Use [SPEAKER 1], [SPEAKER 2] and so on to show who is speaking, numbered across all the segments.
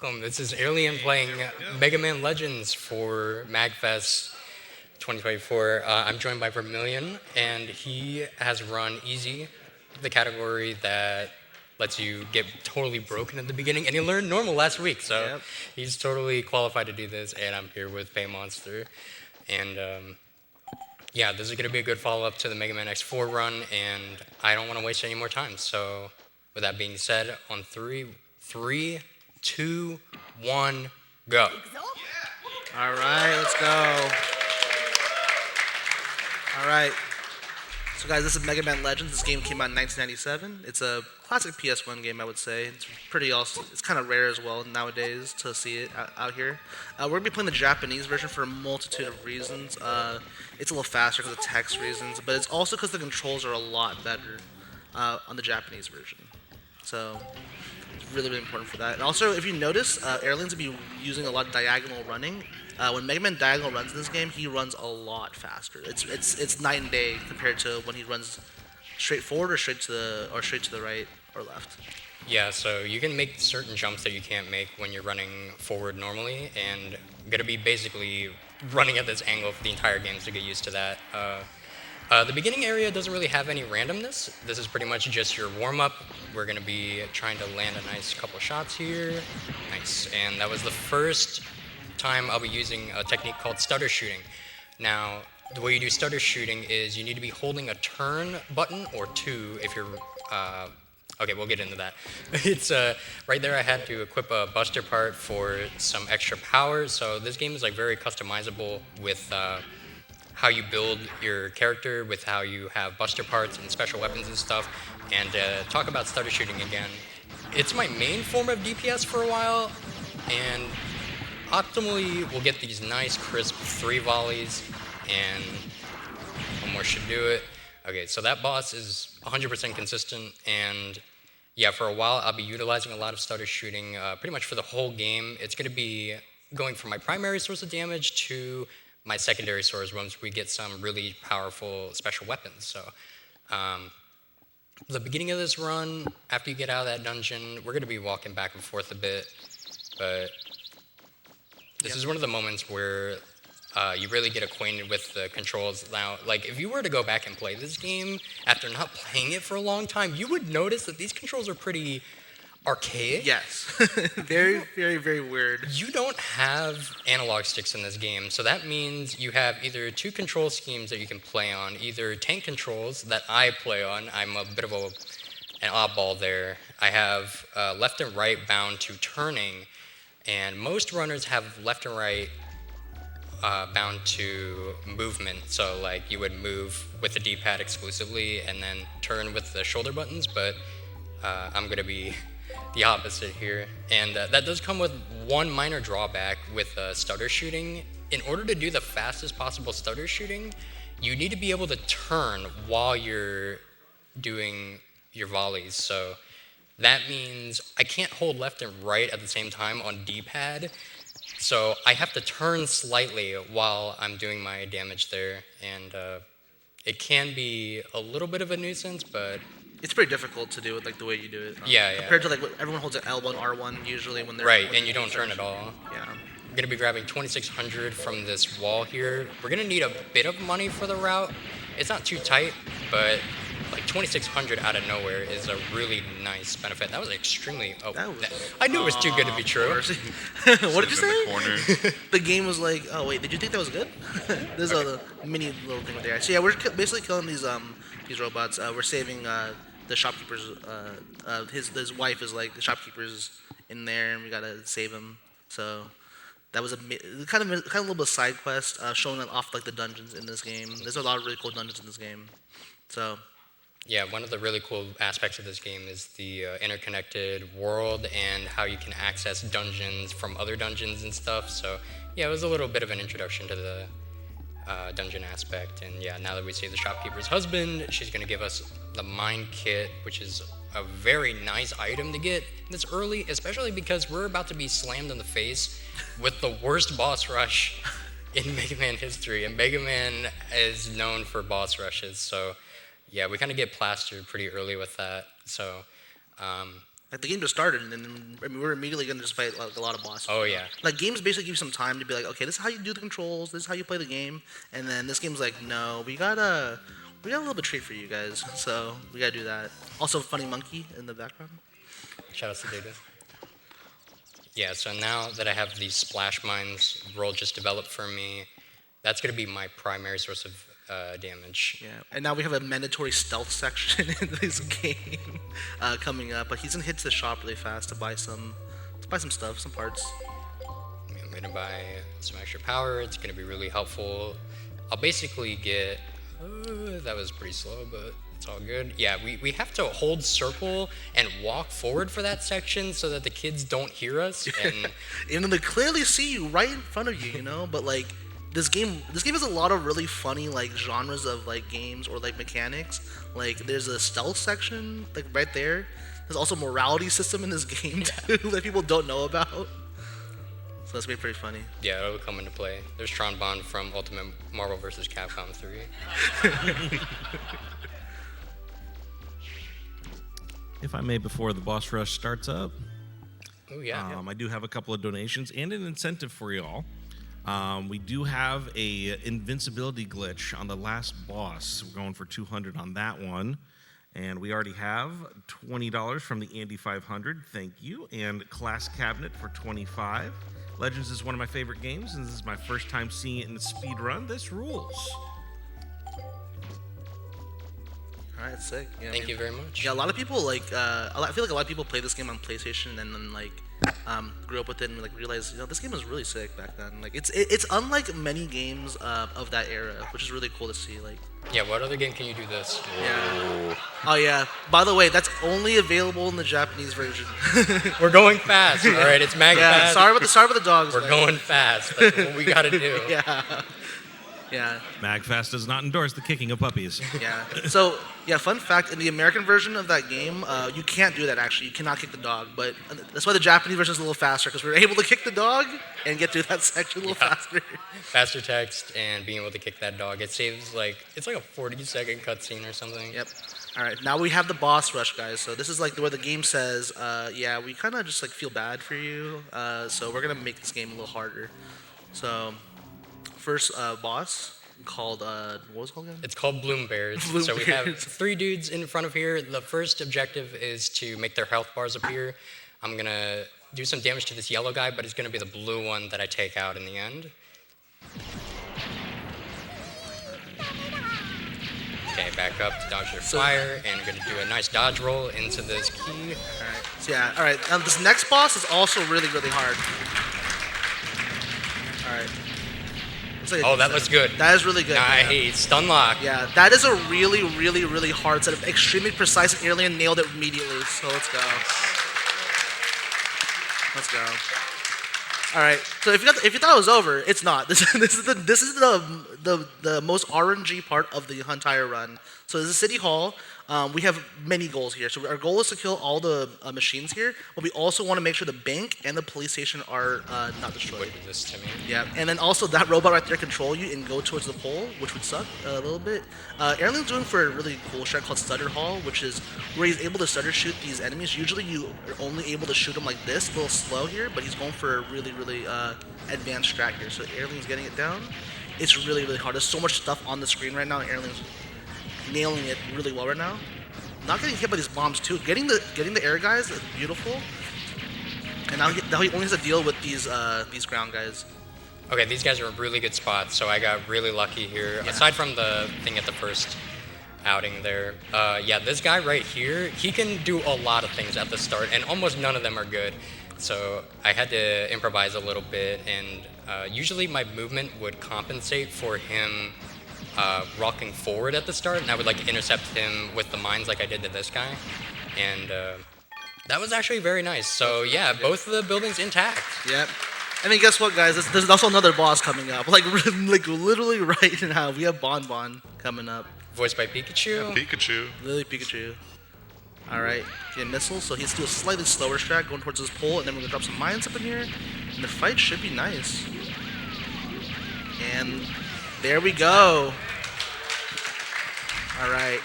[SPEAKER 1] Welcome. This is Aerlien playing Mega Man Legends for MAGFest 2024. I'm joined by Vermilion, and he has run Easy, the category that lets you get totally broken at the beginning, and he learned normal last week, so he's totally qualified to do this. And I'm here with Pay Monster, and yeah, this is going to be a good follow-up to the Mega Man X4 run, and I don't want to waste any more time. So, with that being said, on three, 2, 1, go.
[SPEAKER 2] All right, let's go. All right. So guys, this is Mega Man Legends. This game came out in 1997. It's a classic PS1 game, I would say. It's pretty awesome. It's kind of rare as well nowadays to see it out here. We're going to be playing the Japanese version for a multitude of reasons. It's a little faster because of text reasons, but it's also because the controls are a lot better on the Japanese version. So it's really, really important for that. And also, if you notice, Airlines will be using a lot of diagonal running. When Mega Man diagonal runs in this game, he runs a lot faster. It's night and day compared to when he runs straight forward or straight to the right or left.
[SPEAKER 1] Yeah, so you can make certain jumps that you can't make when you're running forward normally, and I'm gonna be basically running at this angle for the entire game to get used to that. The beginning area doesn't really have any randomness. This is pretty much just your warm-up. We're gonna be trying to land a nice couple shots here. Nice, and that was the first time I'll be using a technique called stutter shooting. Now, the way you do stutter shooting is you need to be holding a turn button or two if you're, okay, we'll get into that. It's, right there I had to equip a buster part for some extra power, so this game is like very customizable with how you build your character, with how you have buster parts and special weapons and stuff. And talk about stutter shooting again. It's my main form of DPS for a while, and optimally, we'll get these nice, crisp 3 volleys, and one more should do it. Okay, so that boss is 100% consistent, and yeah, for a while, I'll be utilizing a lot of stutter shooting pretty much for the whole game. It's going to be going from my primary source of damage to my secondary source once we get some really powerful special weapons. So, the beginning of this run, after you get out of that dungeon, we're going to be walking back and forth a bit, but this is one of the moments where you really get acquainted with the controls. Now, like, if you were to go back and play this game after not playing it for a long time, you would notice that these controls are pretty archaic.
[SPEAKER 2] Yes. Very, very, very weird.
[SPEAKER 1] You don't have analog sticks in this game, so that means you have either 2 control schemes that you can play on, either tank controls that I play on. I'm a bit of an oddball there. I have left and right bound to turning, and most runners have left and right bound to movement. So like you would move with the D-pad exclusively and then turn with the shoulder buttons, but I'm going to be the opposite here. And that does come with one minor drawback with stutter shooting. In order to do the fastest possible stutter shooting, you need to be able to turn while you're doing your volleys. So that means I can't hold left and right at the same time on D-pad, so I have to turn slightly while I'm doing my damage there, and it can be a little bit of a nuisance, but
[SPEAKER 2] it's pretty difficult to do it like the way you do it.
[SPEAKER 1] Yeah.
[SPEAKER 2] Compared to like what everyone holds an L1, R1 usually when they're
[SPEAKER 1] right, and you don't turn at all.
[SPEAKER 2] Yeah.
[SPEAKER 1] I'm gonna be grabbing 2,600 from this wall here. We're gonna need a bit of money for the route. It's not too tight, but like 2,600 out of nowhere is a really nice benefit. That was extremely. I knew it was too good to be true.
[SPEAKER 2] What did you say? The game was like, oh wait, did you think that was good? There's a mini little thing there. So yeah, we're basically killing these robots. We're saving the shopkeepers. His wife is like the shopkeepers in there, and we gotta save him. So that was a kind of a little bit of side quest, showing off like the dungeons in this game. There's a lot of really cool dungeons in this game. So.
[SPEAKER 1] Yeah, one of the really cool aspects of this game is the interconnected world and how you can access dungeons from other dungeons and stuff. So yeah, it was a little bit of an introduction to the dungeon aspect. And yeah, now that we see the shopkeeper's husband, she's going to give us the mine kit, which is a very nice item to get this early, especially because we're about to be slammed in the face with the worst boss rush in Mega Man history. And Mega Man is known for boss rushes, so yeah, we kind of get plastered pretty early with that. So
[SPEAKER 2] Like the game just started, and then I mean, we're immediately gonna just fight like a lot of bosses.
[SPEAKER 1] Oh yeah.
[SPEAKER 2] Like games basically give you some time to be like, okay, this is how you do the controls, this is how you play the game, and then this game's like, no, we got a little bit treat for you guys, so we gotta do that. Also, funny monkey in the background.
[SPEAKER 1] Shout out to Data. Yeah, so now that I have these splash mines role just developed for me, that's going to be my primary source of damage.
[SPEAKER 2] Yeah, and now we have a mandatory stealth section in this game coming up. But he's gonna hit to the shop really fast to buy some stuff, some parts.
[SPEAKER 1] I'm going to buy some extra power. It's going to be really helpful. I'll basically get... that was pretty slow, but it's all good. Yeah, we have to hold circle and walk forward for that section so that the kids don't hear us. And
[SPEAKER 2] they clearly see you right in front of you, you know. But like this game has a lot of really funny like genres of like games or like mechanics. Like there's a stealth section like right there. There's also a morality system in this game too that people don't know about. So that's gonna be pretty funny.
[SPEAKER 1] Yeah, it'll come into play. There's Tron Bond from Ultimate Marvel vs. Capcom 3.
[SPEAKER 3] If I may, before the boss rush starts up,
[SPEAKER 1] Oh yeah.
[SPEAKER 3] I do have a couple of donations and an incentive for y'all. We do have a invincibility glitch on the last boss. We're going for 200 on that one. And we already have $20 from the Andy 500. Thank you. And Class Cabinet for 25. Legends is one of my favorite games, and this is my first time seeing it in the speed run. This rules.
[SPEAKER 2] All right, sick. Yeah,
[SPEAKER 1] Thank you very much.
[SPEAKER 2] Yeah, a lot of people like. I feel like a lot of people play this game on PlayStation and then like grew up with it and like realized this game was really sick back then. Like it's unlike many games of that era, which is really cool to see. Like.
[SPEAKER 1] Yeah, what other game can you do this?
[SPEAKER 2] Yeah. Oh yeah. By the way, that's only available in the Japanese version.
[SPEAKER 1] We're going fast. All right, it's MAGFest.
[SPEAKER 2] Yeah. Sorry about the dogs.
[SPEAKER 1] We're going fast. That's what we got to do.
[SPEAKER 2] Yeah. Yeah.
[SPEAKER 3] MAGFAST does not endorse the kicking of puppies.
[SPEAKER 2] Yeah. So, yeah, fun fact, in the American version of that game, you can't do that, actually. You cannot kick the dog. But that's why the Japanese version is a little faster, because we were able to kick the dog and get through that section a little faster.
[SPEAKER 1] Faster text and being able to kick that dog. It saves, it's like a 40-second cutscene or something.
[SPEAKER 2] Yep. All right, now we have the boss rush, guys. So this is like where the game says, yeah, we kind of just like feel bad for you. So we're going to make this game a little harder. So... First boss called what was it called again?
[SPEAKER 1] It's called Bloom Bears. So we have 3 dudes in front of here. The first objective is to make their health bars appear. I'm gonna do some damage to this yellow guy, but it's gonna be the blue one that I take out in the end. Okay, back up to dodge their fire, and I'm gonna do a nice dodge roll into this key.
[SPEAKER 2] All right. So yeah. All right. This next boss is also really, really hard. All right.
[SPEAKER 1] Oh, that looks good.
[SPEAKER 2] That is really good.
[SPEAKER 1] Nice. Stun lock.
[SPEAKER 2] Yeah, that is a really, really, really hard set of extremely precise, and aerlien nailed it immediately. So let's go. Let's go. All right. So if you thought it was over, it's not. This is the most RNG part of the entire run. So this is City Hall. We have many goals here. So our goal is to kill all the machines here, but we also want to make sure the bank and the police station are not destroyed.
[SPEAKER 1] Would do this to me.
[SPEAKER 2] Yeah, and then also that robot right there control you and go towards the pole, which would suck a little bit. Airline's doing for a really cool strat called Stutter Hall, which is where he's able to stutter shoot these enemies. Usually you are only able to shoot them like this, a little slow here, but he's going for a really, really advanced strat here. So Airline's getting it down. It's really, really hard. There's so much stuff on the screen right now. Airline's nailing it really well right now. Not getting hit by these bombs too. Getting the air guys is beautiful. And now he only has to deal with these ground guys.
[SPEAKER 1] Okay, these guys are a really good spot, so I got really lucky here.
[SPEAKER 2] Yeah.
[SPEAKER 1] Aside from the thing at the first outing there, yeah, this guy right here, he can do a lot of things at the start, and almost none of them are good. So I had to improvise a little bit, and usually my movement would compensate for him rocking forward at the start, and I would intercept him with the mines like I did to this guy, and that was actually very nice. So yeah, both of the buildings intact.
[SPEAKER 2] Yep. And then guess what, guys? There's also another boss coming up. Like literally right now, we have Bon Bon coming up.
[SPEAKER 1] Voiced by Pikachu.
[SPEAKER 4] Yeah, Pikachu.
[SPEAKER 2] Literally Pikachu. All right, get missiles. So he's do a slightly slower strat going towards his pole, and then we're gonna drop some mines up in here, and the fight should be nice. And there we go. All right.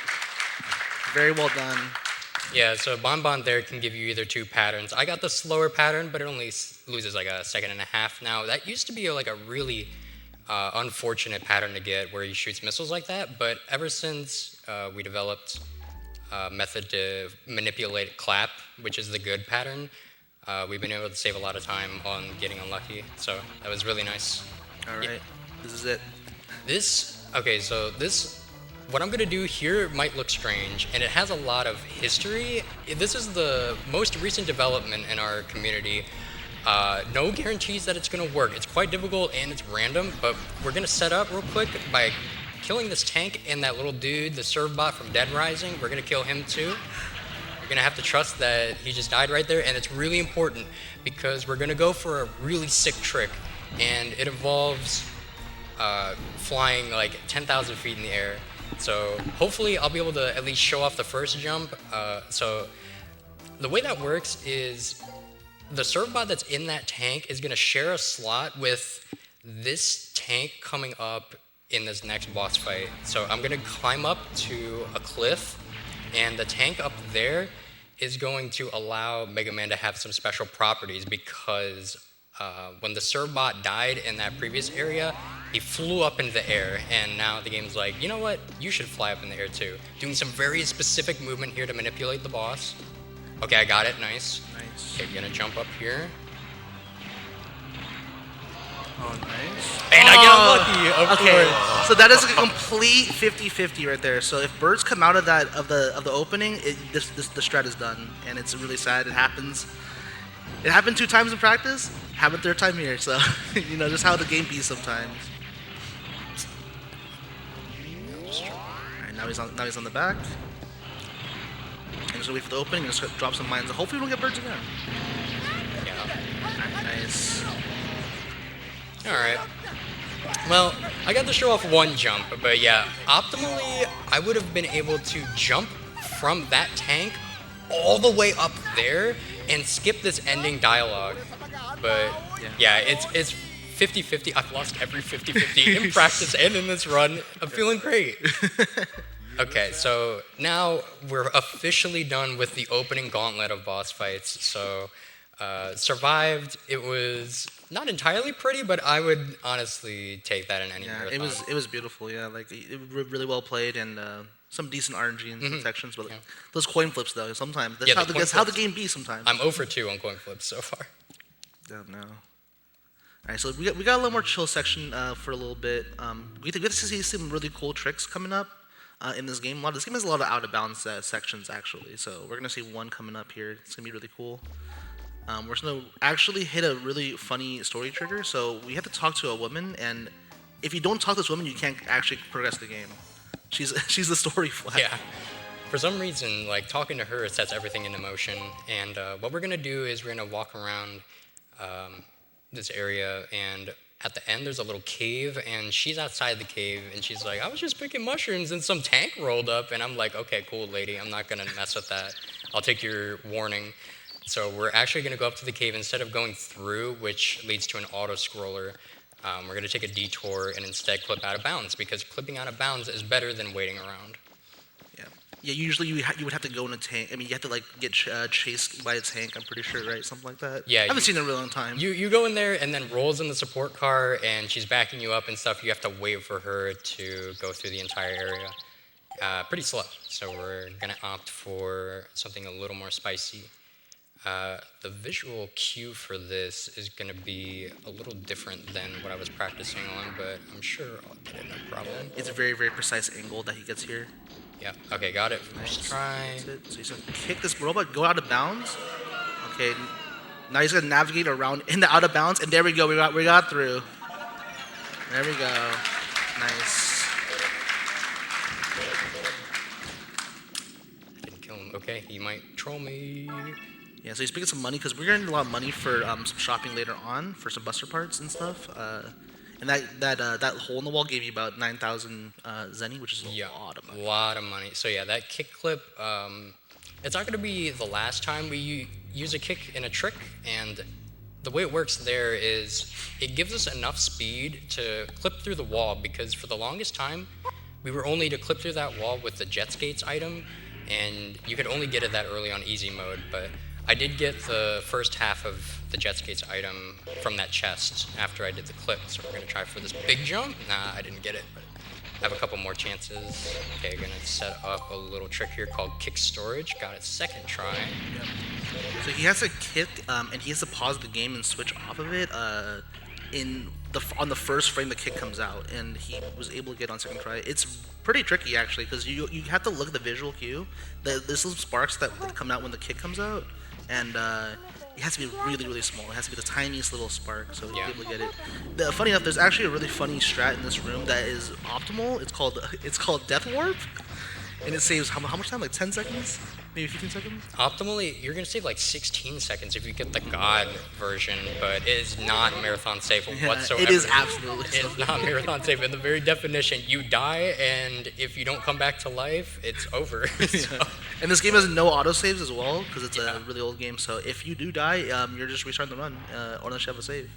[SPEAKER 2] Very well done.
[SPEAKER 1] Yeah, so Bonbon there can give you either two patterns. I got the slower pattern, but it only loses like a second and a half now. That used to be like a really unfortunate pattern to get where he shoots missiles like that, but ever since we developed a method to manipulate clap, which is the good pattern, we've been able to save a lot of time on getting unlucky. So that was really nice.
[SPEAKER 2] All right, this is it.
[SPEAKER 1] What I'm gonna do here might look strange, and it has a lot of history. This is the most recent development in our community. No guarantees that it's gonna work. It's quite difficult and it's random, but we're gonna set up real quick by killing this tank and that little dude, the serve bot from Dead Rising. We're gonna kill him too. You're gonna have to trust that he just died right there, and it's really important because we're gonna go for a really sick trick, and it involves flying like 10,000 feet in the air. So hopefully I'll be able to at least show off the first jump. So the way that works is the serve bot that's in that tank is gonna share a slot with this tank coming up in this next boss fight. So I'm gonna climb up to a cliff, and the tank up there is going to allow Mega Man to have some special properties because when the serve bot died in that previous area, he flew up into the air, and now the game's like, you know what? You should fly up in the air too. Doing some very specific movement here to manipulate the boss. Okay, I got it. Nice.
[SPEAKER 2] Nice.
[SPEAKER 1] Okay, gonna jump up here.
[SPEAKER 2] Oh, nice.
[SPEAKER 1] And I get unlucky, of course.
[SPEAKER 2] So that is a complete 50-50 right there. So if birds come out of the opening, the strat is done, and it's really sad. It happens. It happened 2 times in practice. Happened 3rd time here. So you know just how the game be sometimes. Alright, now he's on the back. I'm just gonna wait for the opening and just drop some mines. Hopefully we don't get birds again.
[SPEAKER 1] Yeah.
[SPEAKER 2] Nice.
[SPEAKER 1] All right. Well, I got to show off one jump, but yeah, optimally, I would have been able to jump from that tank all the way up there and skip this ending dialogue. But yeah, it's 50-50. I've lost every 50-50 in practice and in this run. I'm feeling great. Okay, so now we're officially done with the opening gauntlet of boss fights. So survived. It was not entirely pretty, but I would honestly take that in any marathon.
[SPEAKER 2] It was beautiful. Yeah, like really well played and some decent RNG in some sections. But those coin flips though, sometimes that's how the game be sometimes.
[SPEAKER 1] I'm 0 for 2 on coin flips so far.
[SPEAKER 2] Don't know. All right, so we got a little more chill section for a little bit. We get to see some really cool tricks coming up in this game. This game has a lot of out of bounds sections actually. So we're gonna see one coming up here. It's gonna be really cool. We're going to actually hit a really funny story trigger. So we have to talk to a woman, and if you don't talk to this woman, you can't actually progress the game. She's the story flag.
[SPEAKER 1] Yeah. For some reason, like talking to her sets everything into motion. And what we're gonna do is we're gonna walk around this area, and at the end there's a little cave, and she's outside the cave, and she's like, "I was just picking mushrooms, and some tank rolled up," and I'm like, "Okay, cool, lady. I'm not gonna mess with that. I'll take your warning." So we're actually going to go up to the cave instead of going through, which leads to an auto-scroller. We're going to take a detour and instead clip out of bounds, because clipping out of bounds is better than waiting around.
[SPEAKER 2] Yeah. Usually you would have to go in a tank. I mean, you have to like get chased by a tank. I'm pretty sure, right? Something like that.
[SPEAKER 1] Yeah.
[SPEAKER 2] I haven't seen it in a really long time.
[SPEAKER 1] You go in there, and then Rolls in the support car, and she's backing you up and stuff. You have to wait for her to go through the entire area. Pretty slow. So we're going to opt for something a little more spicy. The visual cue for this is going to be a little different than what I was practicing on, but I'm sure I'll get it, no problem.
[SPEAKER 2] It's a very, very precise angle that he gets here.
[SPEAKER 1] Yeah, okay, got it. First try.
[SPEAKER 2] That's it. So he's going to kick this robot, go out of bounds. Okay, now he's going to navigate around in the out of bounds, and there we go. We got through. There we go. Nice.
[SPEAKER 1] I didn't kill him. Okay, he might troll me.
[SPEAKER 2] Yeah, so he's picking some money because we're getting a lot of money for some shopping later on for some buster parts and stuff. And that hole in the wall gave you about 9,000 zenny, which is a lot of money.
[SPEAKER 1] A lot of money. So yeah, that kick clip. It's not going to be the last time we use a kick in a trick, and the way it works there is it gives us enough speed to clip through the wall, because for the longest time we were only to clip through that wall with the jet skates item. and you could only get it that early on easy mode, but I did get the first half of the jet skates item from that chest after I did the clip, so we're gonna try for this big jump. Nah, I didn't get it, but I have a couple more chances. Okay, gonna set up a little trick here called kick storage. Got it second try.
[SPEAKER 2] Yep. So he has to kick, and he has to pause the game and switch off of it on the first frame the kick comes out, and he was able to get on second try. It's pretty tricky actually, because you have to look at the visual cue. There's little sparks that come out when the kick comes out, and it has to be really, really small. It has to be the tiniest little spark, so you're able to get it. Funny enough, there's actually a really funny strat in this room that is optimal. It's called Death Warp, and it saves how much time? Like 10 seconds? Maybe 15 seconds?
[SPEAKER 1] Optimally, you're gonna save like 16 seconds if you get the God version, but it is not marathon safe whatsoever.
[SPEAKER 2] It is absolutely.
[SPEAKER 1] It's not marathon safe. In the very definition, you die, and if you don't come back to life, it's over. So,
[SPEAKER 2] And this game has no autosaves as well, because it's a really old game. So if you do die, you're just restarting the run, unless you have a save.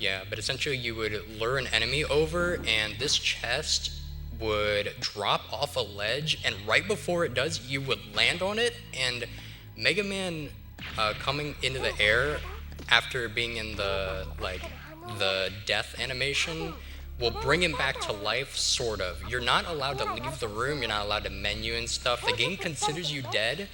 [SPEAKER 1] yeah, but essentially you would lure an enemy over, and this chest would drop off a ledge, and right before it does, you would land on it, and Mega Man coming into the air after being in the death animation will bring him back to life, sort of. You're not allowed to leave the room, you're not allowed to menu and stuff. The game considers you dead,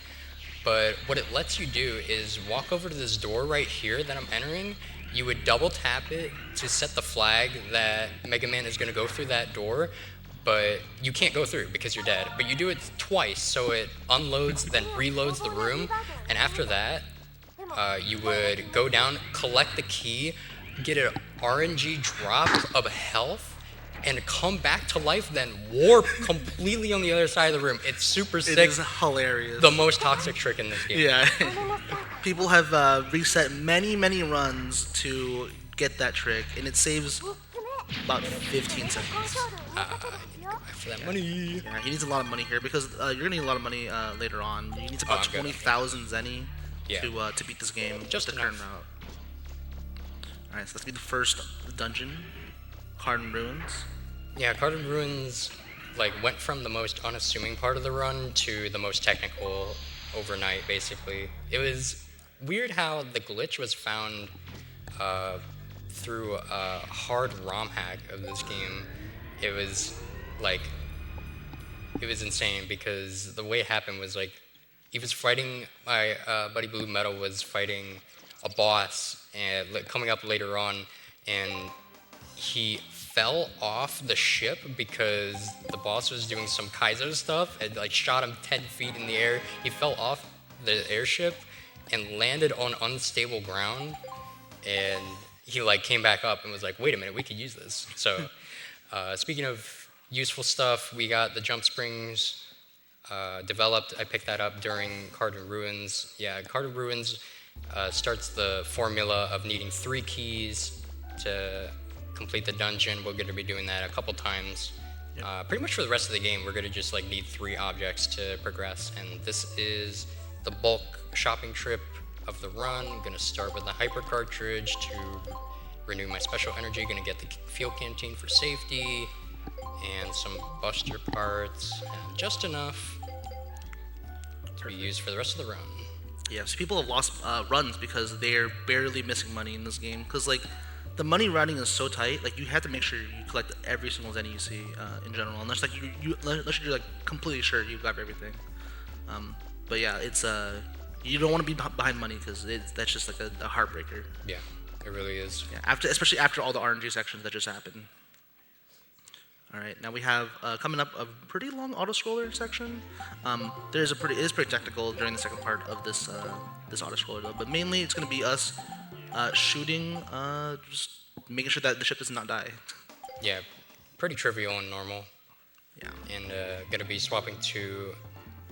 [SPEAKER 1] but what it lets you do is walk over to this door right here that I'm entering. You would double tap it to set the flag that Mega Man is going to go through that door, but you can't go through because you're dead. But you do it twice, so it unloads, then reloads the room, and after that, you would go down, collect the key, get an RNG drop of health, and come back to life, then warp completely on the other side of the room. It's super sick.
[SPEAKER 2] It is hilarious.
[SPEAKER 1] The most toxic trick in this game.
[SPEAKER 2] Yeah. People have reset many, many runs to get that trick, and it saves about 15 seconds.
[SPEAKER 1] I need to go back for that money.
[SPEAKER 2] Yeah, he needs a lot of money here, because you're going to need a lot of money later on. You need about
[SPEAKER 1] I'm good.
[SPEAKER 2] 20,000 zenny
[SPEAKER 1] Yeah.
[SPEAKER 2] to beat this game
[SPEAKER 1] Just
[SPEAKER 2] with the
[SPEAKER 1] enough.
[SPEAKER 2] current route. Alright, so let's be the first dungeon, Carden Ruins.
[SPEAKER 1] Yeah, Carden Ruins went from the most unassuming part of the run to the most technical overnight, basically. It was weird how the glitch was found through a hard ROM hack of this game. It was insane, because the way it happened was he was fighting, my buddy Blue Metal was fighting a boss and coming up later on, and he fell off the ship because the boss was doing some Kaizo stuff and shot him 10 feet in the air. He fell off the airship and landed on unstable ground, and he came back up and was like, wait a minute, we could use this. So speaking of useful stuff, we got the jump springs developed. I picked that up during Carden Ruins. Yeah, Carden Ruins starts the formula of needing 3 keys to complete the dungeon. We're going to be doing that a couple times. Pretty much for the rest of the game, we're going to just need 3 objects to progress, and this is the bulk shopping trip of the run. I'm going to start with the hyper cartridge to renew my special energy. Going to get the fuel canteen for safety, and some buster parts, and just enough to be used for the rest of the run.
[SPEAKER 2] Yeah, so people have lost runs because they're barely missing money in this game. Because the money routing is so tight. You have to make sure you collect every single zenny you see in general, unless unless you're completely sure you've got everything. But yeah, it's you don't want to be behind money, because that's just a heartbreaker.
[SPEAKER 1] Yeah, it really is.
[SPEAKER 2] Yeah, especially after all the RNG sections that just happened. All right, now we have coming up a pretty long auto scroller section. It is pretty technical during the second part of this auto scroller though, but mainly it's going to be us shooting, just making sure that the ship does not die.
[SPEAKER 1] Yeah, pretty trivial and normal.
[SPEAKER 2] Yeah.
[SPEAKER 1] And gonna be swapping to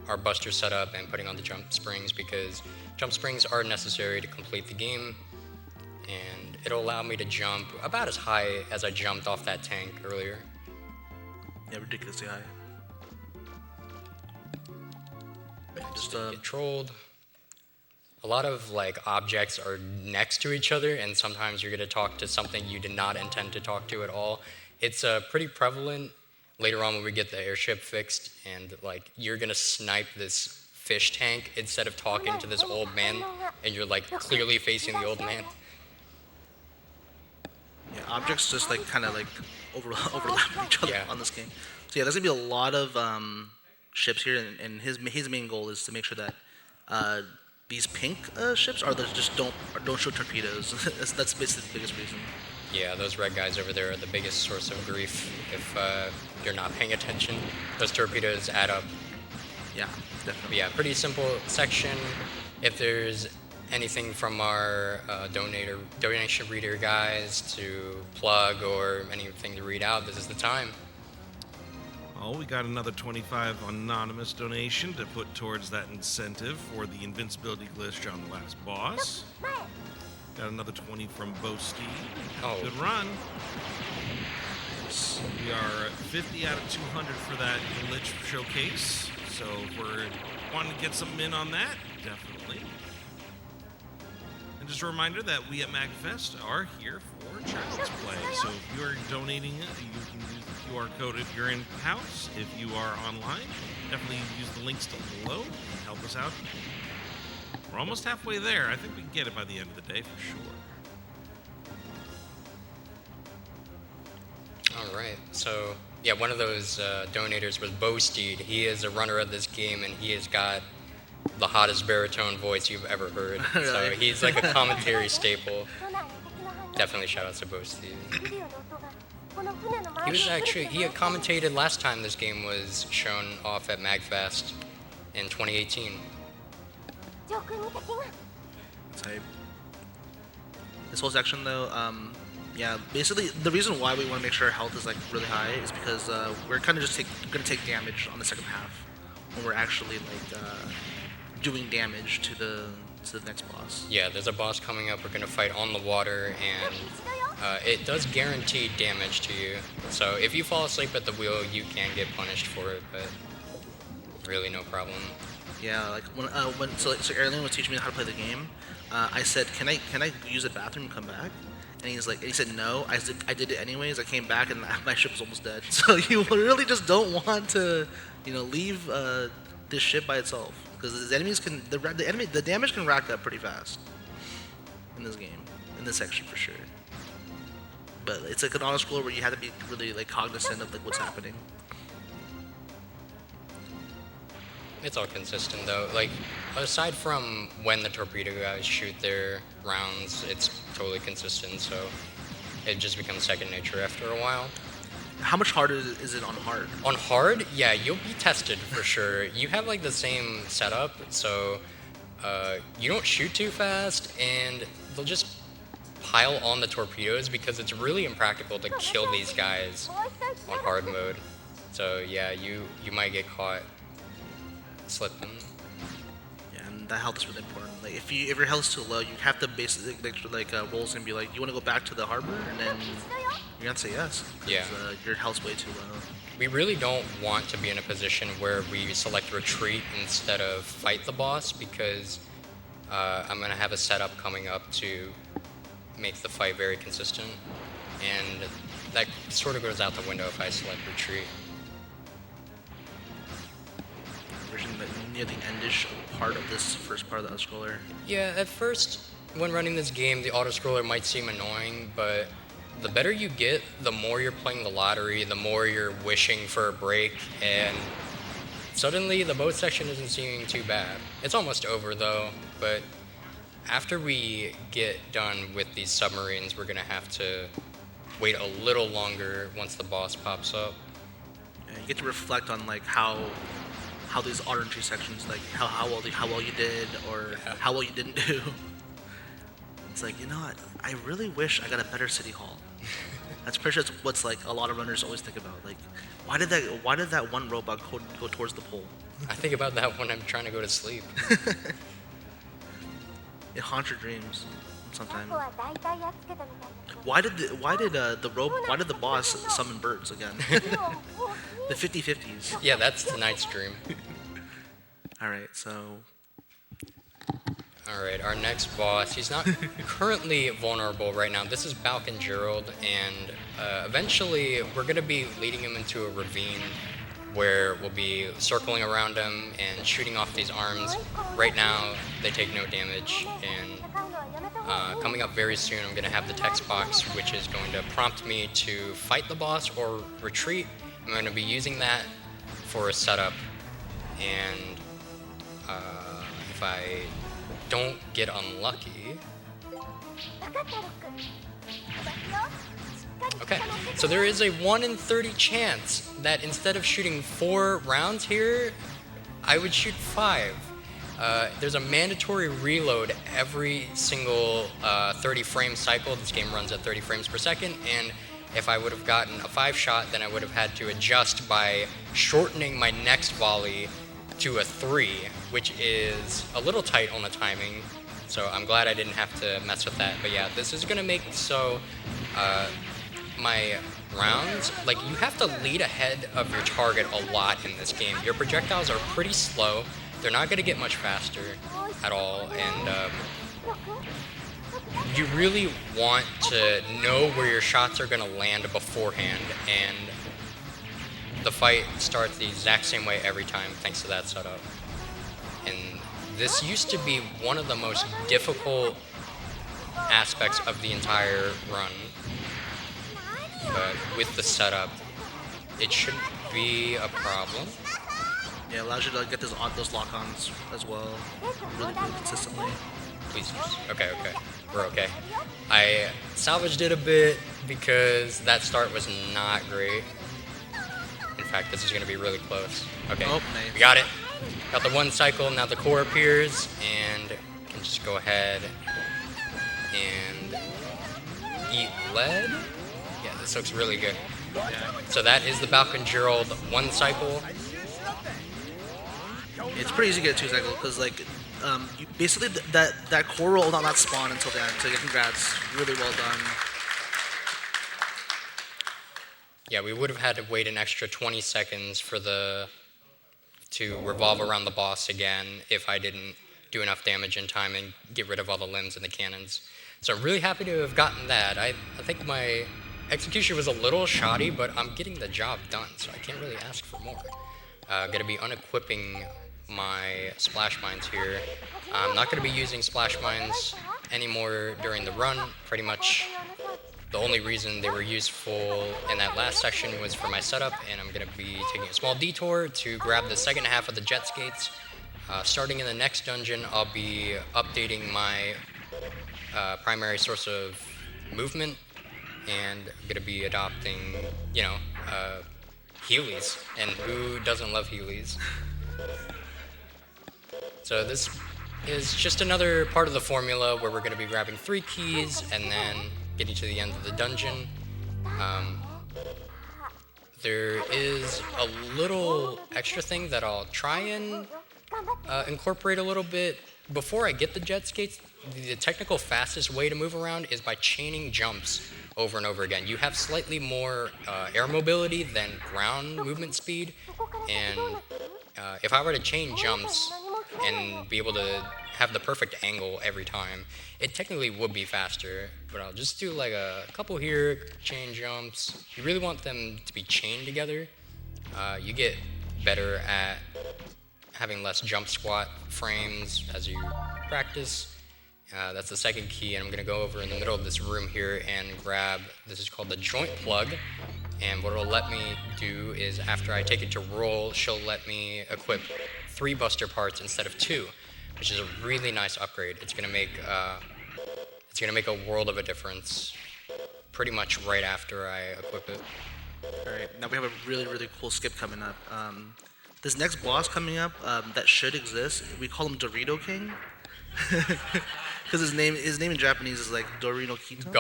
[SPEAKER 1] our buster setup and putting on the jump springs, because jump springs are necessary to complete the game, and it'll allow me to jump about as high as I jumped off that tank earlier.
[SPEAKER 2] Yeah, ridiculously high.
[SPEAKER 1] Just get trolled. A lot of objects are next to each other, and sometimes you're gonna talk to something you did not intend to talk to at all. It's pretty prevalent later on when we get the airship fixed, and you're gonna snipe this fish tank instead of talking to this old man, and you're like clearly facing the old man.
[SPEAKER 2] Yeah, objects just like kind of like overlap each other
[SPEAKER 1] Yeah.
[SPEAKER 2] on this game. So yeah, there's gonna be a lot of ships here, and his main goal is to make sure that these pink ships are the just don't show torpedoes. That's basically the biggest reason.
[SPEAKER 1] Yeah, those red guys over there are the biggest source of grief if you're not paying attention. Those torpedoes add up.
[SPEAKER 2] Yeah,
[SPEAKER 1] But
[SPEAKER 2] definitely.
[SPEAKER 1] yeah, pretty simple section. If there's anything from our donation reader guys to plug or anything to read out, this is the time.
[SPEAKER 3] Oh, we got another 25 anonymous donation to put towards that incentive for the invincibility glitch on the last boss. Got another 20 from Bo Steed.
[SPEAKER 1] Oh.
[SPEAKER 3] Good run. We are 50 out of 200 for that glitch showcase. So if we're wanting to get some in on that, definitely. And just a reminder that we at MAGFest are here for Child's Play. So if you are donating, you can use the QR code if you're in-house. If you are online, definitely use the links below and help us out. We're almost halfway there. I think we can get it by the end of the day for sure.
[SPEAKER 1] All right. So yeah, one of those donators was Bo Steed. He is a runner of this game, and he has got the hottest baritone voice you've ever heard. So
[SPEAKER 2] Really?
[SPEAKER 1] he's like a commentary staple. Definitely shout out to Bo Steed. He had commentated last time this game was shown off at MAGFest in 2018.
[SPEAKER 2] Type. This whole section though, yeah, basically the reason why we want to make sure our health is like really high is because we're kind of just gonna take damage on the second half when we're actually like doing damage to the next boss.
[SPEAKER 1] Yeah, there's a boss coming up. We're gonna fight on the water, and it does guarantee damage to you. So if you fall asleep at the wheel, you can get punished for it, but really no problem.
[SPEAKER 2] Yeah, like so aerlien was teaching me how to play the game. I said, can I use the bathroom and come back? And he said no. I did it anyways. I came back and my ship was almost dead. So you really just don't want to, leave this ship by itself because the enemies can the damage can rack up pretty fast in this game, in this section for sure. But it's like an auto scroller where you have to be really like cognizant of like what's happening.
[SPEAKER 1] It's all consistent though. Like, aside from when the torpedo guys shoot their rounds, it's totally consistent. So it just becomes second nature after a while.
[SPEAKER 2] How much harder is it on hard?
[SPEAKER 1] On hard, yeah, you'll be tested for sure. You have like the same setup, so you don't shoot too fast, and they'll just pile on the torpedoes because it's really impractical to kill these guys on hard mode. So yeah, you might get caught slipping.
[SPEAKER 2] Yeah, and that health is really important. Like if your health's too low, you have to basically Roll's gonna be like, you want to go back to the harbor, and then you're gonna say yes. 'Cause,
[SPEAKER 1] Yeah.
[SPEAKER 2] your health's way too low.
[SPEAKER 1] We really don't want to be in a position where we select retreat instead of fight the boss because I'm going to have a setup coming up to make the fight very consistent, and that sort of goes out the window if I select retreat.
[SPEAKER 2] Version near the endish part of this first part of the scroller.
[SPEAKER 1] Yeah, at first, when running this game, the auto-scroller might seem annoying, but the better you get, the more you're playing the lottery, the more you're wishing for a break, and suddenly the boat section isn't seeming too bad. It's almost over though, but after we get done with these submarines, we're gonna have to wait a little longer once the boss pops up.
[SPEAKER 2] Yeah, you get to reflect on like how these auto entry sections, like how well you did or
[SPEAKER 1] Yeah.
[SPEAKER 2] how well you didn't do. It's like, you know what? I really wish I got a better city hall. That's pretty sure that's what's like a lot of runners always think about. Like, why did that one robot go towards the pole?
[SPEAKER 1] I think about that when I'm trying to go to sleep.
[SPEAKER 2] It haunts your dreams sometimes. Why did the boss summon birds again? The 50/50s.
[SPEAKER 1] Yeah, that's tonight's dream.
[SPEAKER 2] All right, so
[SPEAKER 1] All right, our next boss, he's not currently vulnerable right now. This is Balkan Gerald, and eventually we're going to be leading him into a ravine where we'll be circling around him and shooting off these arms. Right now, they take no damage, and coming up very soon, I'm going to have the text box, which is going to prompt me to fight the boss or retreat. I'm going to be using that for a setup, and if I don't get unlucky... Okay, so there is a 1 in 30 chance that instead of shooting 4 rounds here, I would shoot 5. There's a mandatory reload every single 30 frame cycle. This game runs at 30 frames per second, and if I would have gotten a 5 shot, then I would have had to adjust by shortening my next volley to a 3, which is a little tight on the timing. So I'm glad I didn't have to mess with that. But yeah, this is gonna make so my rounds, like, you have to lead ahead of your target a lot in this game. Your projectiles are pretty slow. They're not gonna get much faster at all, and you really want to know where your shots are gonna land beforehand, and the fight starts the exact same way every time thanks to that setup. And this used to be one of the most difficult aspects of the entire run, but with the setup, it shouldn't be a problem.
[SPEAKER 2] Yeah, it allows you to get those lock-ons as well, really consistently.
[SPEAKER 1] Please. Okay. We're okay. I salvaged it a bit because that start was not great. In fact, this is going to be really close. Okay,
[SPEAKER 2] Oh, nice.
[SPEAKER 1] We got it. Got the 1 cycle, now the core appears, and can just go ahead and eat lead. Yeah, this looks really good. So that is the Balkan Gerald 1 cycle.
[SPEAKER 2] It's pretty easy to get a 2 cycle because, like, you basically that core roll will not spawn until the end. So yeah, congrats, really well done.
[SPEAKER 1] Yeah, we would have had to wait an extra 20 seconds for to revolve around the boss again if I didn't do enough damage in time and get rid of all the limbs and the cannons. So I'm really happy to have gotten that. I think my execution was a little shoddy, but I'm getting the job done, so I can't really ask for more. Gonna be unequipping my splash mines here. I'm not gonna be using splash mines anymore during the run. Pretty much the only reason they were useful in that last section was for my setup, and I'm gonna be taking a small detour to grab the second half of the jet skates. Starting in the next dungeon, I'll be updating my primary source of movement, and I'm gonna be adopting, Heelys, and who doesn't love Heelys? So this is just another part of the formula where we're gonna be grabbing 3 keys and then getting to the end of the dungeon. There is a little extra thing that I'll try and incorporate a little bit. Before I get the jet skates, the technical fastest way to move around is by chaining jumps over and over again. You have slightly more air mobility than ground movement speed, and if I were to chain jumps and be able to have the perfect angle every time, it technically would be faster, but I'll just do like a couple here, chain jumps. You really want them to be chained together. You get better at having less jump squat frames as you practice. That's the second key, and I'm gonna go over in the middle of this room here and grab, this is called the joint plug, and what it'll let me do is after I take it to roll, she'll let me equip 3 buster parts instead of 2, which is a really nice upgrade. It's gonna make a world of a difference pretty much right after I equip it.
[SPEAKER 2] Alright, now we have a really, really cool skip coming up. This next boss coming up that should exist, we call him Dorito King. Because his name in Japanese is like Dorito Kito.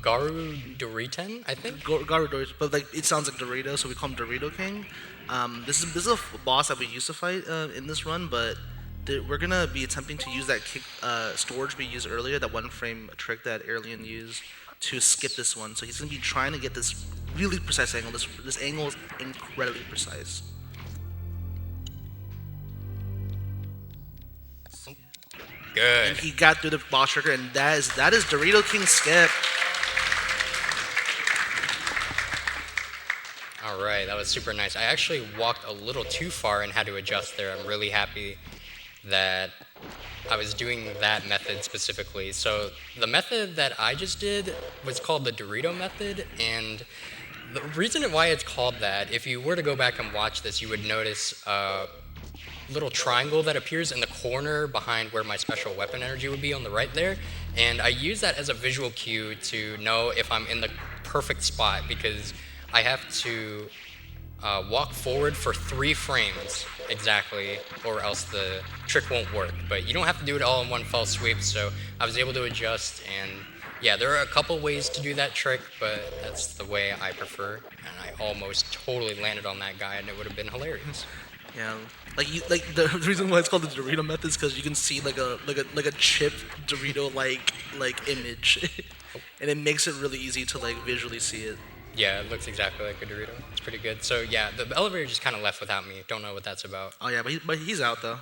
[SPEAKER 1] Garu Doriten, I think?
[SPEAKER 2] Garu Dorito, but like it sounds like Dorito, so we call him Dorito King. This is a boss that we used to fight in this run, but we're gonna be attempting to use that storage we used earlier, that 1 frame trick that aerlien used to skip this one. So he's gonna be trying to get this really precise angle. This angle is incredibly precise.
[SPEAKER 1] Good.
[SPEAKER 2] And he got through the boss trigger, and that is Dorito King's skip.
[SPEAKER 1] All right, that was super nice. I actually walked a little too far and had to adjust there. I'm really happy that I was doing that method specifically. So the method that I just did was called the Dorito method, and the reason why it's called that, if you were to go back and watch this, you would notice a little triangle that appears in the corner behind where my special weapon energy would be on the right there, and I use that as a visual cue to know if I'm in the perfect spot, because I have to walk forward for 3 frames exactly, or else the trick won't work. But you don't have to do it all in one fell sweep, so I was able to adjust, and yeah, there are a couple ways to do that trick, but that's the way I prefer, and I almost totally landed on that guy, and it would have been hilarious.
[SPEAKER 2] Yeah, like the reason why it's called the Dorito method is because you can see like a chip Dorito like image, and it makes it really easy to like visually see it.
[SPEAKER 1] Yeah, it looks exactly like a Dorito. It's pretty good. So yeah, the elevator just kind of left without me. Don't know what that's about.
[SPEAKER 2] Oh yeah, but he's out though.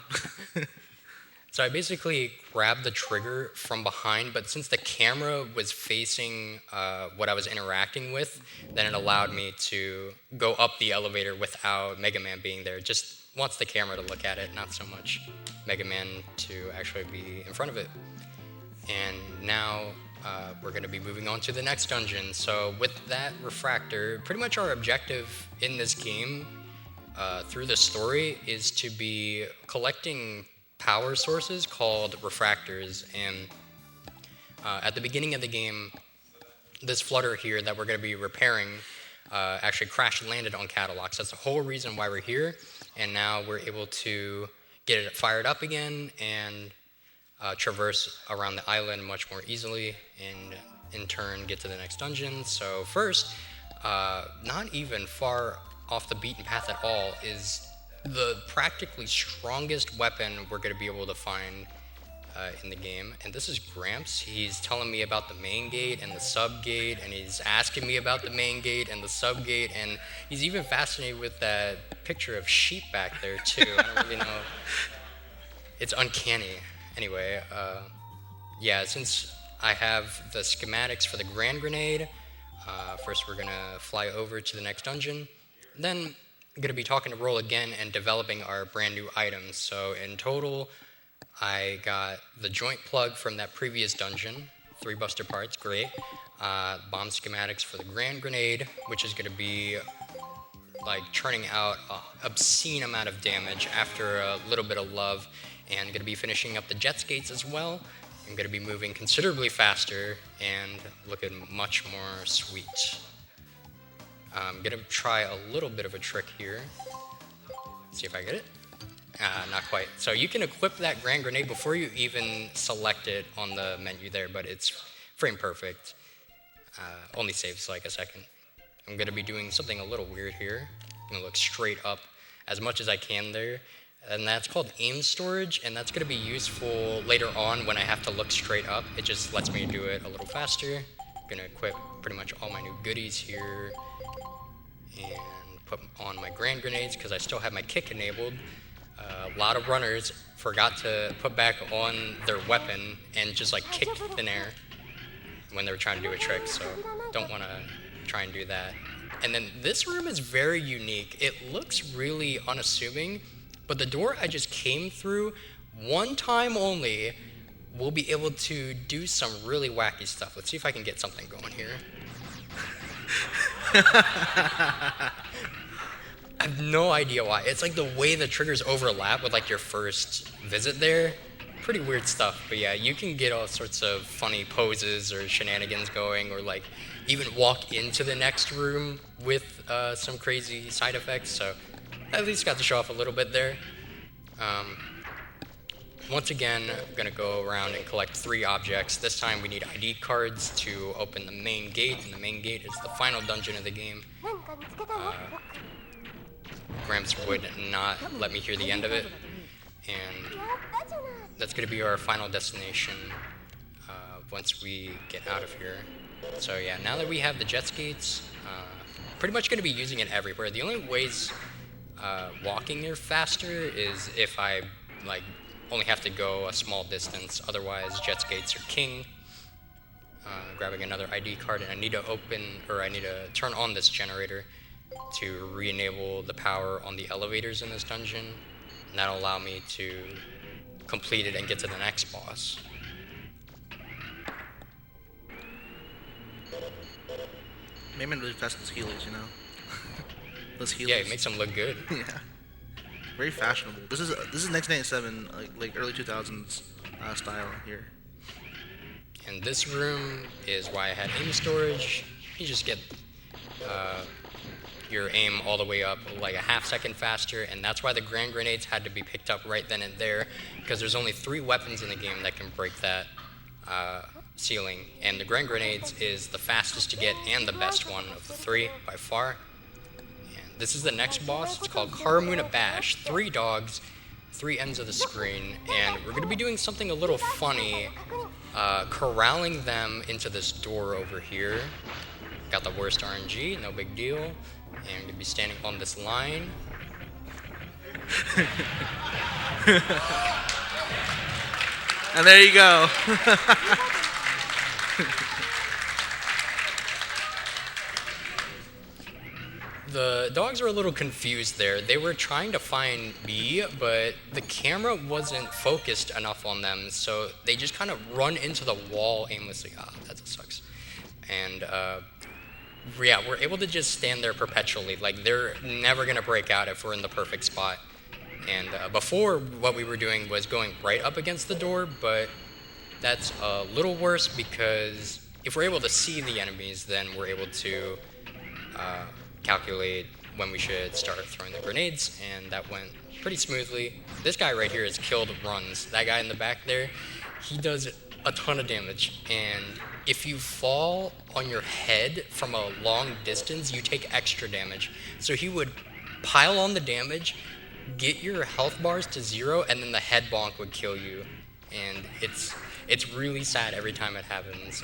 [SPEAKER 1] So I basically grabbed the trigger from behind, but since the camera was facing what I was interacting with, then it allowed me to go up the elevator without Mega Man being there. Just wants the camera to look at it, not so much Mega Man to actually be in front of it. And now we're going to be moving on to the next dungeon. So with that refractor, pretty much our objective in this game through the story is to be collecting power sources called refractors, and at the beginning of the game, this flutter here that we're going to be repairing actually crash landed on Catalogs. That's the whole reason why we're here, and now we're able to get it fired up again and traverse around the island much more easily, and in turn get to the next dungeon. So first, not even far off the beaten path at all, is the practically strongest weapon we're going to be able to find in the game. And this is Gramps. He's telling me about the main gate and the sub gate, and he's asking me about the main gate and the sub gate, and he's even fascinated with that picture of sheep back there too. I don't really know. It's uncanny. Anyway, yeah, since I have the schematics for the Grand Grenade, first we're going to fly over to the next dungeon. Then I'm going to be talking to Roll again and developing our brand new items. So in total, I got the joint plug from that previous dungeon, 3 buster parts, great. Bomb schematics for the Grand Grenade, which is going to be like churning out an obscene amount of damage after a little bit of love, and going to be finishing up the jet skates as well. I'm going to be moving considerably faster and looking much more sweet. I'm going to try a little bit of a trick here. See if I get it. Not quite. So you can equip that Grand Grenade before you even select it on the menu there, but it's frame perfect. Only saves like a second. I'm going to be doing something a little weird here. I'm going to look straight up as much as I can there. And that's called aim storage, and that's going to be useful later on when I have to look straight up. It just lets me do it a little faster. I'm going to equip pretty much all my new goodies here and put on my Grand Grenades because I still have my kick enabled. A lot of runners forgot to put back on their weapon and just like kicked thin air when they were trying to do a trick, so don't want to try and do that. And then this room is very unique. It looks really unassuming, but the door I just came through, one time only, we'll be able to do some really wacky stuff. Let's see if I can get something going here. I have no idea why. It's like the way the triggers overlap with like your first visit there. Pretty weird stuff, but yeah, you can get all sorts of funny poses or shenanigans going, or like even walk into the next room with some crazy side effects, so at least got to show off a little bit there. Once again, I'm going to go around and collect 3 objects. This time we need ID cards to open the main gate, and the main gate is the final dungeon of the game. Gramps would not let me hear the end of it, and that's going to be our final destination once we get out of here. So yeah, now that we have the jet skates, pretty much going to be using it everywhere. The only ways walking here faster is if I like only have to go a small distance. Otherwise, jet skates are king. Grabbing another ID card, and I need to turn on this generator to re-enable the power on the elevators in this dungeon, and that'll allow me to complete it and get to the next boss.
[SPEAKER 2] Maybe really fast with his heelys, you know. Those heelys.
[SPEAKER 1] Yeah, it makes them look good.
[SPEAKER 2] Yeah. Very fashionable. This is 1997, like early 2000s style here.
[SPEAKER 1] And this room is why I had aim storage. You just get your aim all the way up like a half second faster, and that's why the grand grenades had to be picked up right then and there, because there's only 3 weapons in the game that can break that ceiling, and the grand grenades is the fastest to get and the best one of the 3 by far. And this is the next boss. It's called Karamuna Bash. 3 dogs, 3 ends of the screen, and we're going to be doing something a little funny, corralling them into this door over here. Got the worst RNG, no big deal. And I'm going to be standing on this line.
[SPEAKER 2] And there you go.
[SPEAKER 1] The dogs are a little confused there. They were trying to find me, but the camera wasn't focused enough on them, so they just kind of run into the wall aimlessly. Ah, that sucks. And yeah, we're able to just stand there perpetually. Like, they're never gonna break out if we're in the perfect spot. And before, what we were doing was going right up against the door, but that's a little worse because if we're able to see the enemies, then we're able to calculate when we should start throwing the grenades, and that went pretty smoothly. This guy right here is killed runs. That guy in the back there, he does a ton of damage, and if you fall on your head from a long distance, you take extra damage. So he would pile on the damage, get your health bars to 0, and then the head bonk would kill you. And it's really sad every time it happens.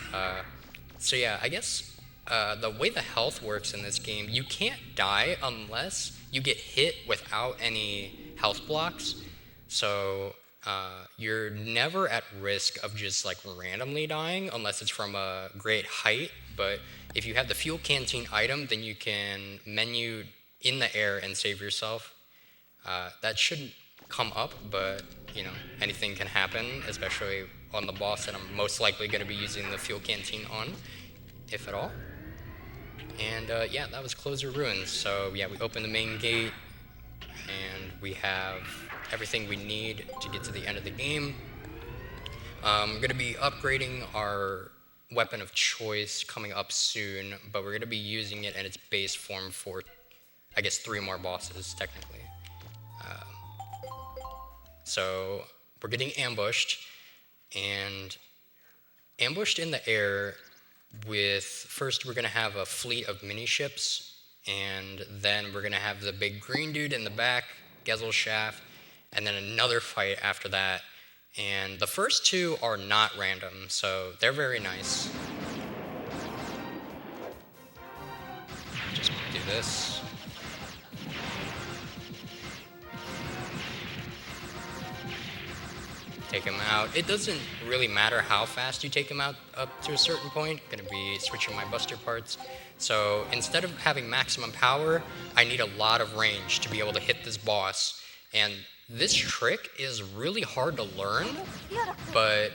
[SPEAKER 1] So yeah, I guess the way the health works in this game, you can't die unless you get hit without any health blocks. So you're never at risk of just like randomly dying unless it's from a great height. But if you have the fuel canteen item, then you can menu in the air and save yourself. That shouldn't come up, but you know, anything can happen, especially on the boss that I'm most likely going to be using the fuel canteen on, if at all. And yeah, that was Closer Ruins. So yeah, we open the main gate, and we have everything we need to get to the end of the game. We're going to be upgrading our weapon of choice coming up soon, but we're going to be using it in its base form for, I guess, 3 more bosses, technically. So we're getting ambushed, and ambushed in the air with, first we're going to have a fleet of mini ships, and then we're going to have the big green dude in the back, Gezel Shaft, and then another fight after that. And the first 2 are not random, so they're very nice. Just do this. Take him out. It doesn't really matter how fast you take him out up to a certain point. Gonna be switching my buster parts. So instead of having maximum power, I need a lot of range to be able to hit this boss. And this trick is really hard to learn, but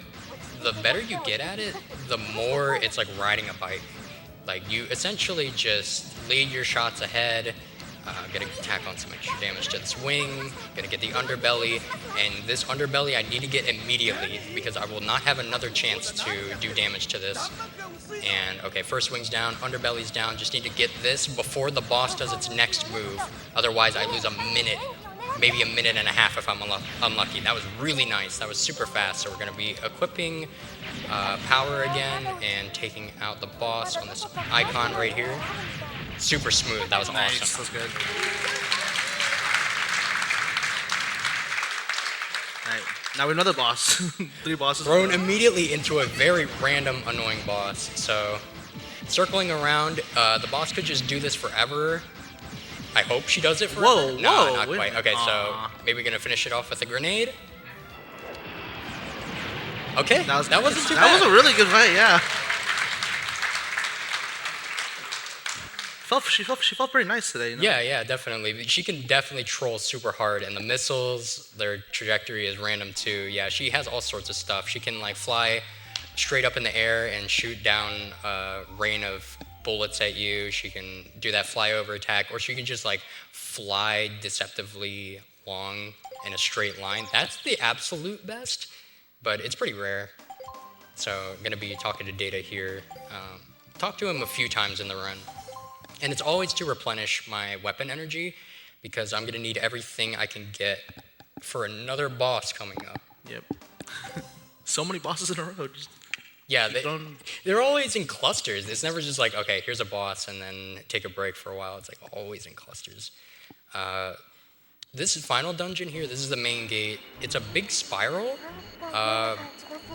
[SPEAKER 1] the better you get at it, the more it's like riding a bike. Like, you essentially just lead your shots ahead, gonna tack on some extra damage to this wing, gonna get the underbelly, and this underbelly I need to get immediately because I will not have another chance to do damage to this. And okay, first wing's down, underbelly's down, just need to get this before the boss does its next move, otherwise I lose a minute, maybe a minute and a half if I'm unlucky. That was really nice, that was super fast, so we're gonna be equipping power again and taking out the boss on this icon right here. Super smooth, that was
[SPEAKER 2] Nice,
[SPEAKER 1] awesome.
[SPEAKER 2] that was good. Alright, now we have another boss. 3 bosses.
[SPEAKER 1] Thrown immediately into a very random, annoying boss. So, circling around, the boss could just do this forever. I hope she does it forever.
[SPEAKER 2] Whoa,
[SPEAKER 1] No,
[SPEAKER 2] whoa,
[SPEAKER 1] not
[SPEAKER 2] wait a
[SPEAKER 1] quite.
[SPEAKER 2] minute.
[SPEAKER 1] Okay, so
[SPEAKER 2] Aw.
[SPEAKER 1] maybe we're gonna finish it off with a grenade. Okay, that wasn't too bad.
[SPEAKER 2] That was a really good fight, yeah. She felt pretty nice today. You know?
[SPEAKER 1] Yeah, definitely. She can definitely troll super hard, and the missiles, their trajectory is random too. Yeah, she has all sorts of stuff. She can like fly straight up in the air and shoot down a rain of bullets at you. She can do that flyover attack, or she can just like fly deceptively long in a straight line. That's the absolute best, but it's pretty rare. So I'm gonna be talking to Data here. Talk to him a few times in the run. And it's always to replenish my weapon energy, because I'm gonna need everything I can get for another boss coming up.
[SPEAKER 2] Yep. So many bosses in a row. Just
[SPEAKER 1] Yeah,
[SPEAKER 2] going.
[SPEAKER 1] they're always in clusters. It's never just like, okay, here's a boss and then take a break for a while. It's like always in clusters. This final dungeon here, this is the main gate. It's a big spiral.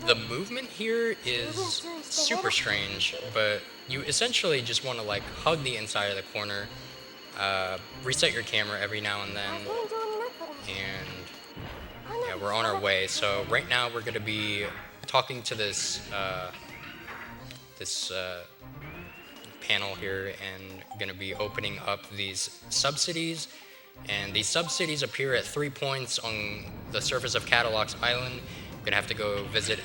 [SPEAKER 1] The movement here is super strange, but you essentially just want to like hug the inside of the corner, reset your camera every now and then, and yeah, we're on our way. So right now we're going to be talking to this panel here, and going to be opening up these subcities. And these subcities appear at 3 points on the surface of Catalog's Island. You're gonna have to go visit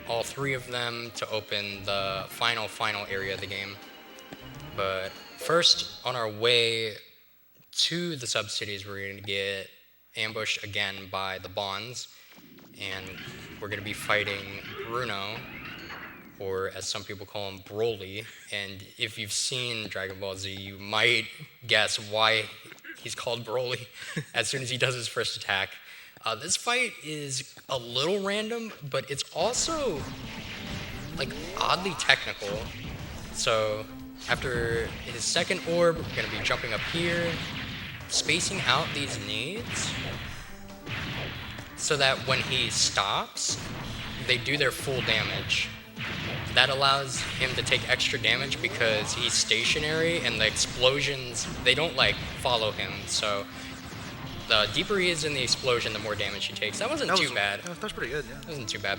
[SPEAKER 1] all 3 of them to open the final area of the game. But first, on our way to the subcities, we're gonna get ambushed again by the Bonds, and we're gonna be fighting Bruno, or as some people call him, Broly. And if you've seen Dragon Ball Z, you might guess why he's called Broly as soon as he does his first attack. This fight is a little random, but it's also like oddly technical. So after his second orb, we're gonna be jumping up here, spacing out these nades so that when he stops, they do their full damage. That allows him to take extra damage because he's stationary, and the explosions, they don't like follow him. So the deeper he is in the explosion, the more damage he takes. That wasn't too bad.
[SPEAKER 2] That's pretty good, yeah.
[SPEAKER 1] That wasn't too bad.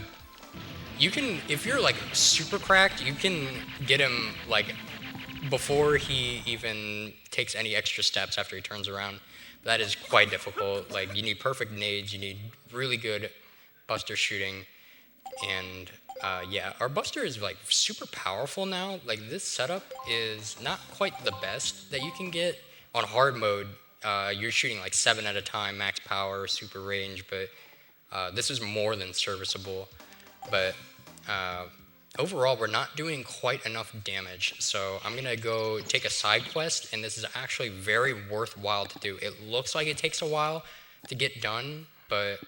[SPEAKER 1] You can, if you're like super cracked, you can get him like before he even takes any extra steps after he turns around. That is quite difficult. Like, you need perfect nades, you need really good buster shooting, and yeah, our buster is like super powerful now. Like, this setup is not quite the best that you can get on hard mode. You're shooting like 7 at a time, max power, super range, but this is more than serviceable. But overall, we're not doing quite enough damage. So I'm gonna go take a side quest, and this is actually very worthwhile to do. It looks like it takes a while to get done, but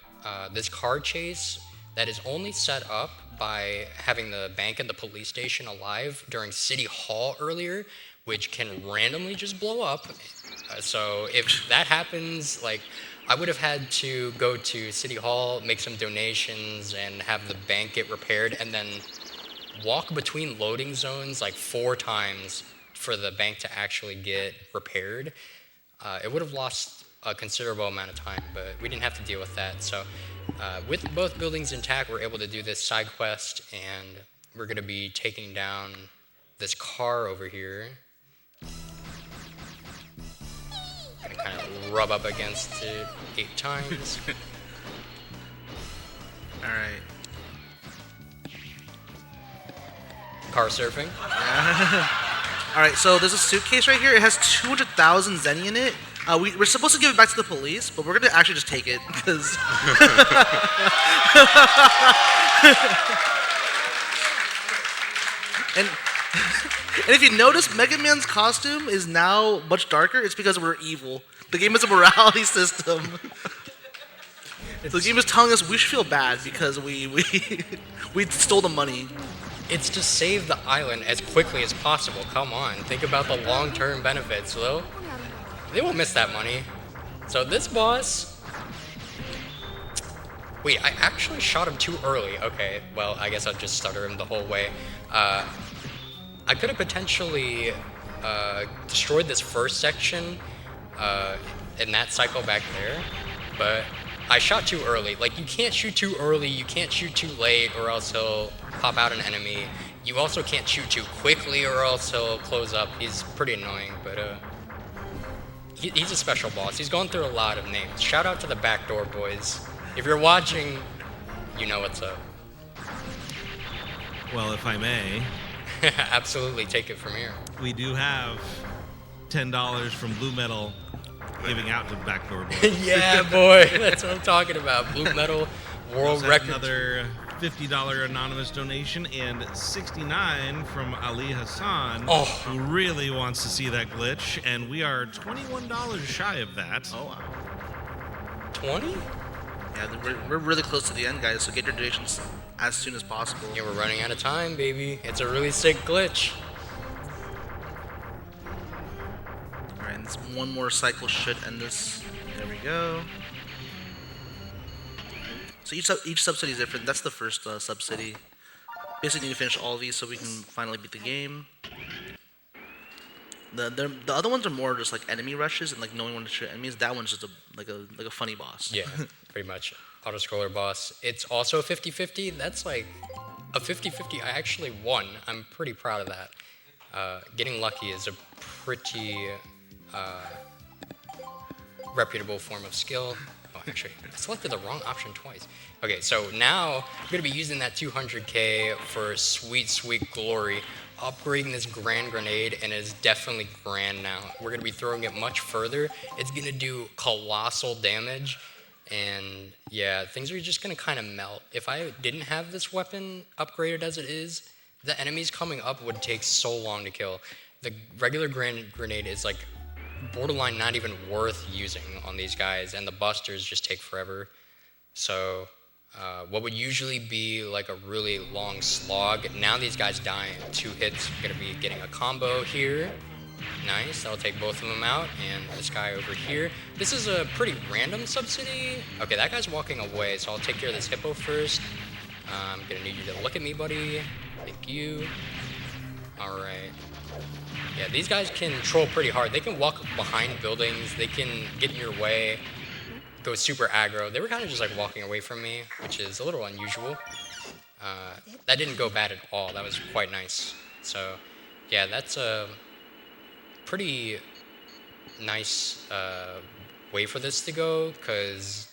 [SPEAKER 1] this car chase that is only set up by having the bank and the police station alive during City Hall earlier, which can randomly just blow up. So if that happens, like, I would have had to go to City Hall, make some donations, and have the bank get repaired, and then walk between loading zones like 4 times for the bank to actually get repaired. It would have lost a considerable amount of time, but we didn't have to deal with that. So with both buildings intact, we're able to do this side quest, and we're going to be taking down this car over here. Gonna kind of rub up against it 8 times.
[SPEAKER 2] All right.
[SPEAKER 1] Car surfing.
[SPEAKER 2] All right, so there's a suitcase right here. It has 200,000 zenny in it. We're supposed to give it back to the police, but we're gonna actually just take it because. and if you notice, Mega Man's costume is now much darker. It's because we're evil. The game is a morality system. The game is telling us we should feel bad because we stole the money.
[SPEAKER 1] It's to save the island as quickly as possible. Come on, think about the long-term benefits, though. They won't miss that money. So this boss... Wait, I actually shot him too early. Okay, well, I guess I'll just stutter him the whole way. I could have potentially destroyed this first section in that cycle back there, but I shot too early. Like, you can't shoot too early, you can't shoot too late, or else he'll pop out an enemy. You also can't shoot too quickly or else he'll close up. He's pretty annoying, but he's a special boss. He's going through a lot of names. Shout out to the Backdoor Boys. If you're watching, you know what's up.
[SPEAKER 3] Well, if I may,
[SPEAKER 1] Absolutely, take it from here.
[SPEAKER 3] we do have $10 from Blue Metal giving out to Backdoor Boys.
[SPEAKER 1] Yeah, boy, that's what I'm talking about. Blue Metal World
[SPEAKER 3] That's
[SPEAKER 1] Record.
[SPEAKER 3] another $50 anonymous donation and 69 from Ali Hassan,
[SPEAKER 1] Oh.
[SPEAKER 3] who really wants to see that glitch, and we are $21 shy of that.
[SPEAKER 2] Oh wow.
[SPEAKER 1] 20?
[SPEAKER 2] Yeah, we're really close to the end, guys. So get your donations as soon as possible.
[SPEAKER 1] Yeah, we're running out of time, baby. It's a really sick glitch.
[SPEAKER 2] All right, and this one more cycle should end this. There we go. So each subsidy is different. That's the first subsidy. Basically, need to finish all of these so we can finally beat the game. The other ones are more just like enemy rushes and like knowing when to shoot enemies. That one's just like a funny boss.
[SPEAKER 1] Yeah, pretty much. Auto-scroller boss. It's also a 50-50. That's like a 50-50 I actually won. I'm pretty proud of that. Getting lucky is a pretty reputable form of skill. Oh, actually, I selected the wrong option twice. Okay, so now I'm going to be using that 200k for sweet, sweet glory. Upgrading this grand grenade, and it's definitely grand now. We're going to be throwing it much further. It's going to do colossal damage. And yeah, things are just going to kind of melt. If I didn't have this weapon upgraded as it is, the enemies coming up would take so long to kill. The regular grenade is like borderline not even worth using on these guys, and the busters just take forever. So what would usually be like a really long slog, now these guys die in 2 hits. We're going to be getting a combo here. Nice, that'll take both of them out, and this guy over here. This is a pretty random subsidy. Okay, that guy's walking away, so I'll take care of this hippo first. I'm gonna need you to look at me, buddy. Thank you. All right. Yeah, these guys can troll pretty hard. They can walk behind buildings. They can get in your way, go super aggro. They were kind of just like walking away from me, which is a little unusual. That didn't go bad at all. That was quite nice. So, yeah, that's a pretty nice way for this to go, because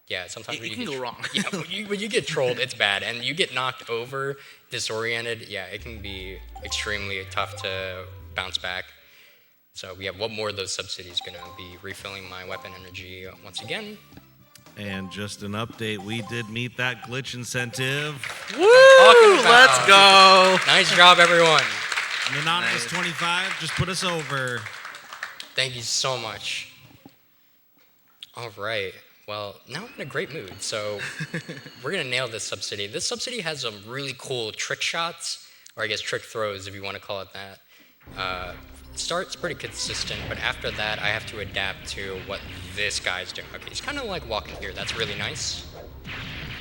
[SPEAKER 1] yeah, sometimes
[SPEAKER 2] It can go wrong.
[SPEAKER 1] Yeah, when you get trolled, it's bad, and you get knocked over, disoriented. Yeah, it can be extremely tough to bounce back. So we have one more of those subsidies gonna be refilling my weapon energy once again.
[SPEAKER 3] And just an update, we did meet that glitch incentive.
[SPEAKER 2] Woo! Let's go.
[SPEAKER 1] Nice job, everyone.
[SPEAKER 3] An anonymous
[SPEAKER 2] Nice.
[SPEAKER 3] 25 just put us over.
[SPEAKER 1] Thank you so much. All right. Well, now I'm in a great mood, so we're gonna nail this subsidy. This subsidy has some really cool trick shots, or I guess trick throws, if you want to call it that. Start's pretty consistent, but after that, I have to adapt to what this guy's doing. Okay, he's kind of like walking here. That's really nice.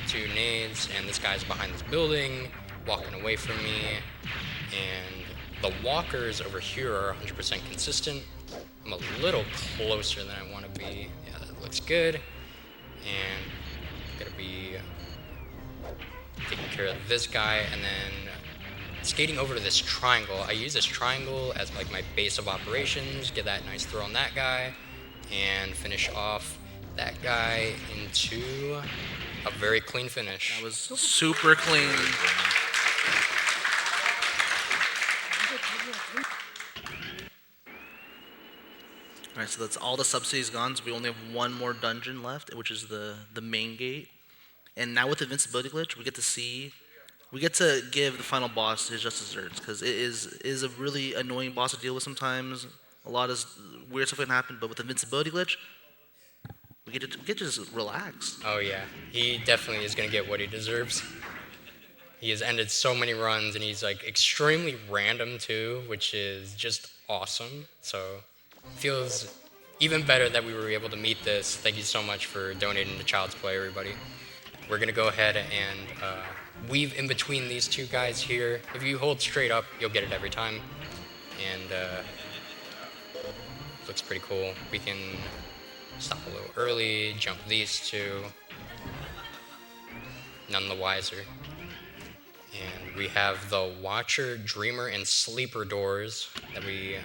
[SPEAKER 1] 2 nades, and this guy's behind this building, walking away from me, and the walkers over here are 100% consistent. I'm a little closer than I want to be. Yeah, that looks good. And I'm gonna be taking care of this guy, and then skating over to this triangle. I use this triangle as like my base of operations, get that nice throw on that guy, and finish off that guy into a very clean finish.
[SPEAKER 2] That was super clean. Alright, so that's all the subsidies gone, so we only have one more dungeon left, which is the main gate. And now with the invincibility glitch, we get to give the final boss his just desserts, because it is a really annoying boss to deal with sometimes. A lot of weird stuff can happen, but with the invincibility glitch, we get to just relax.
[SPEAKER 1] Oh yeah, he definitely is gonna get what he deserves. He has ended so many runs, and he's like extremely random too, which is just awesome. So feels even better that we were able to meet this. Thank you so much for donating to Child's Play, everybody. We're gonna go ahead and weave in between these 2 guys here. If you hold straight up, you'll get it every time. And looks pretty cool. We can stop a little early, jump these 2. None the wiser. And we have the Watcher, Dreamer, and Sleeper doors that we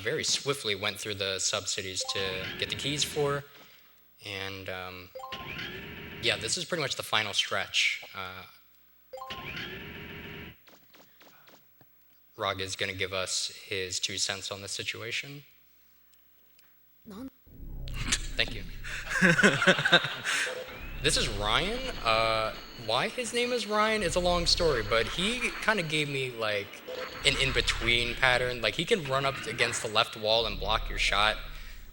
[SPEAKER 1] very swiftly went through the sub-cities to get the keys for. And yeah, this is pretty much the final stretch. Rog is going to give us his 2 cents on the situation. Thank you. This is Ryan. Why his name is Ryan is a long story, but he kind of gave me like an in-between pattern. Like he can run up against the left wall and block your shot.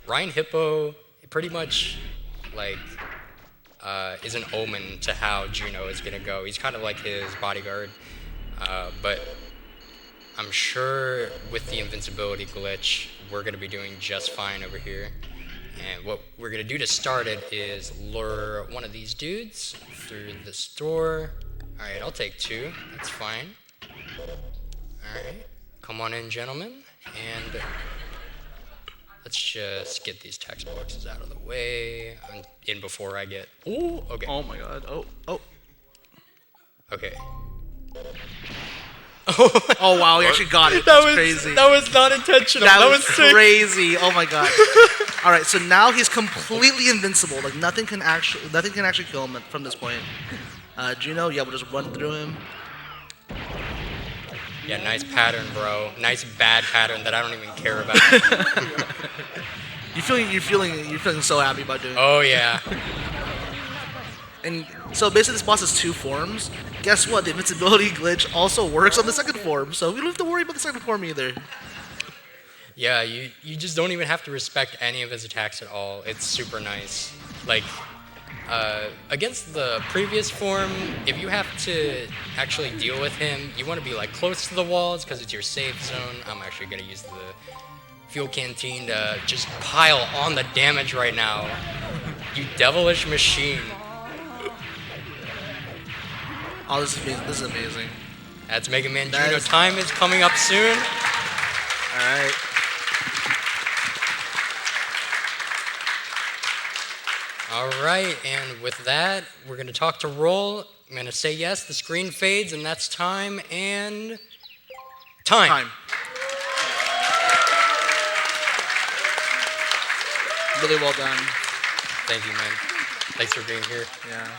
[SPEAKER 1] Ryan Hippo pretty much like is an omen to how Juno is gonna go. He's kind of like his bodyguard, but I'm sure with the invincibility glitch, we're gonna be doing just fine over here. And what we're gonna do to start it is lure one of these dudes through this door. All right, I'll take 2. That's fine. All right, come on in, gentlemen, and let's just get these text boxes out of the way. I'm in before I get. Oh, okay.
[SPEAKER 2] Oh my God. Oh.
[SPEAKER 1] Okay.
[SPEAKER 2] Oh wow, we actually got it.
[SPEAKER 1] That
[SPEAKER 2] That's
[SPEAKER 1] was
[SPEAKER 2] crazy.
[SPEAKER 1] That was not intentional.
[SPEAKER 2] That was
[SPEAKER 1] sick.
[SPEAKER 2] crazy. Oh my God. All right, so now he's completely invincible. Like nothing can actually kill him from this point. Juno, yeah, we'll just run through him.
[SPEAKER 1] Yeah, nice pattern, bro. Nice bad pattern that I don't even care about.
[SPEAKER 2] You're feeling so happy about doing it.
[SPEAKER 1] Oh yeah.
[SPEAKER 2] And so basically this boss has 2 forms. Guess what? The invincibility glitch also works on the second form, so we don't have to worry about the second form either.
[SPEAKER 1] Yeah, you just don't even have to respect any of his attacks at all. It's super nice. Like, against the previous form, if you have to actually deal with him, you want to be like close to the walls because it's your safe zone. I'm actually going to use the fuel canteen to just pile on the damage right now. You devilish machine.
[SPEAKER 2] Oh, this is amazing.
[SPEAKER 1] That's Mega Man Juno. Time is coming up soon.
[SPEAKER 2] All right.
[SPEAKER 1] All right, and with that, we're going to talk to Roll. I'm going to say yes, the screen fades, and that's time, and time.
[SPEAKER 2] Really well done.
[SPEAKER 1] Thank you, man. Thanks for being here.
[SPEAKER 2] Yeah.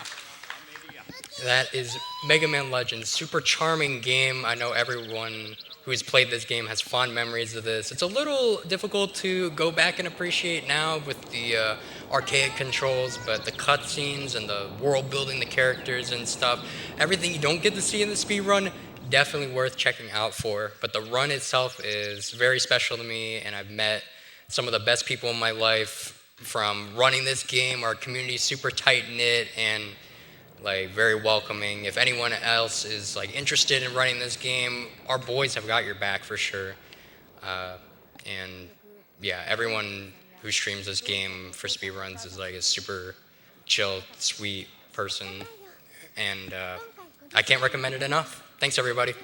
[SPEAKER 1] That is Mega Man Legends. Super charming game. I know everyone who's played this game has fond memories of this. It's a little difficult to go back and appreciate now with the archaic controls, but the cutscenes and the world building, the characters and stuff, everything you don't get to see in the speedrun, definitely worth checking out for. But the run itself is very special to me, and I've met some of the best people in my life from running this game. Our community is super tight-knit and like very welcoming. If anyone else is like interested in running this game, our boys have got your back for sure. And yeah, everyone who streams this game for speedruns is like a super chill, sweet person, and I can't recommend it enough. Thanks everybody.